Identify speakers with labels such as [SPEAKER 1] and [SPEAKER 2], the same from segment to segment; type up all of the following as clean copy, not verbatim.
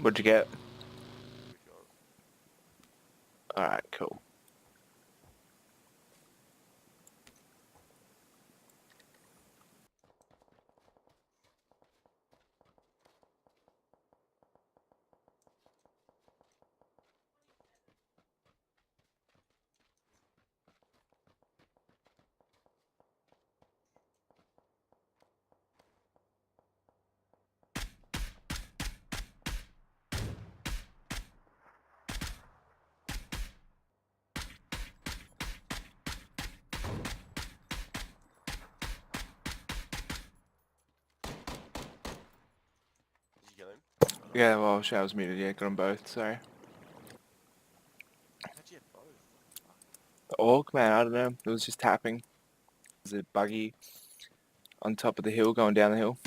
[SPEAKER 1] What'd you get?
[SPEAKER 2] Which one?
[SPEAKER 1] Alright, cool.
[SPEAKER 2] Did you kill him?
[SPEAKER 1] Yeah, well, I was muted, yeah, got them both, sorry.
[SPEAKER 2] How'd you get both?
[SPEAKER 1] The orc, man, I don't know, it was just tapping. There's a buggy on top of the hill, going down the hill.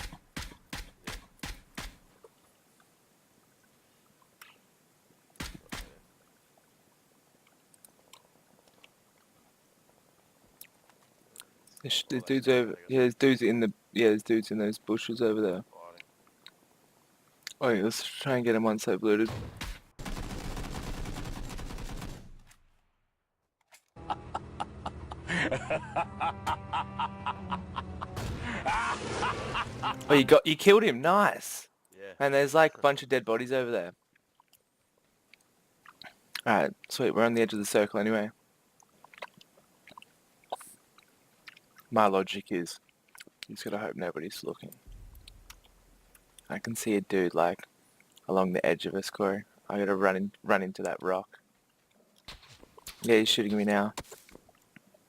[SPEAKER 1] There's dudes over, yeah, there's dudes in the, yeah, there's dudes in those bushes over there. Oh yeah, let's try and get him once they've looted. Oh, you killed him, nice!
[SPEAKER 2] Yeah.
[SPEAKER 1] And there's like a bunch of dead bodies over there. Alright, sweet, we're on the edge of the circle anyway. My logic is, you just gotta hope nobody's looking. I can see a dude like along the edge of us, Corey. I gotta run into that rock. Yeah, he's shooting me now.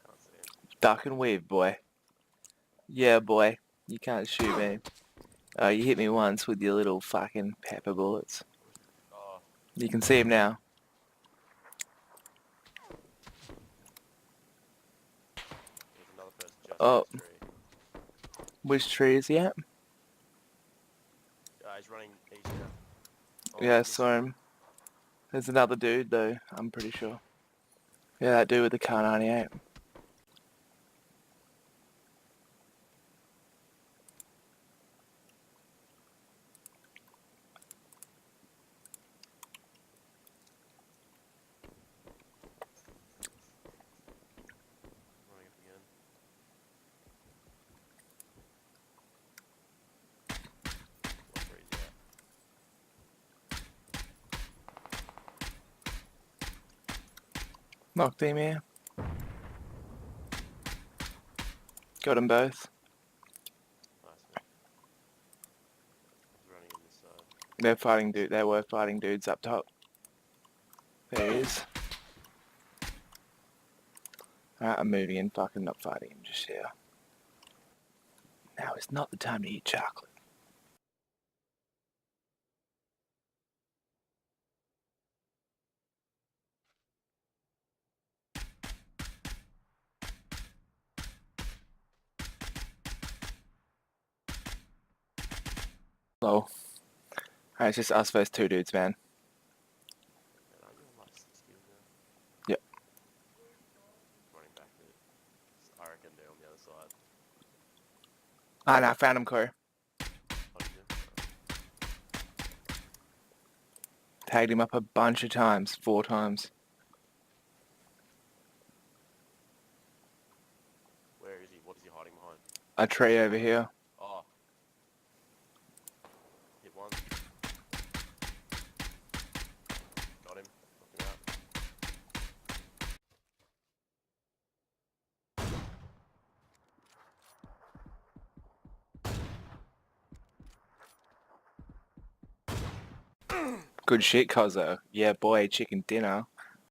[SPEAKER 2] Can't see him.
[SPEAKER 1] Duck and weave, boy. Yeah, boy. You can't shoot me. Oh, you hit me once with your little fucking pepper bullets.
[SPEAKER 2] Oh.
[SPEAKER 1] You can see him now.
[SPEAKER 2] There's another person just
[SPEAKER 1] Oh.
[SPEAKER 2] in this tree.
[SPEAKER 1] Which tree is he at?
[SPEAKER 2] He's running east now. Oh,
[SPEAKER 1] Yeah, I
[SPEAKER 2] missed
[SPEAKER 1] saw him. There's another dude though, I'm pretty sure. Yeah, that dude with the car 98.
[SPEAKER 2] Running up again. What tree is he at?
[SPEAKER 1] Knocked him here. Got them both.
[SPEAKER 2] Nice man. He's running in this side.
[SPEAKER 1] They were fighting dudes up top. There he is. Alright, I'm moving in, fucking not fighting him just here. Now is not the time to eat chocolate. Lol. Alright, it's just us versus two dudes, man.
[SPEAKER 2] Man, aren't you on like 6 kills now?
[SPEAKER 1] Yep.
[SPEAKER 2] Running back there. I reckon they're on the other side.
[SPEAKER 1] Ah, no, I found him, Corey.
[SPEAKER 2] Oh, did you?
[SPEAKER 1] Tagged him up a bunch of times, 4 times.
[SPEAKER 2] Where is he? What is he hiding behind?
[SPEAKER 1] A tree over here.
[SPEAKER 2] Oh. Hit one. Got him. Knocked him out.
[SPEAKER 1] Good shit, Cozzo. Yeah, boy, chicken dinner.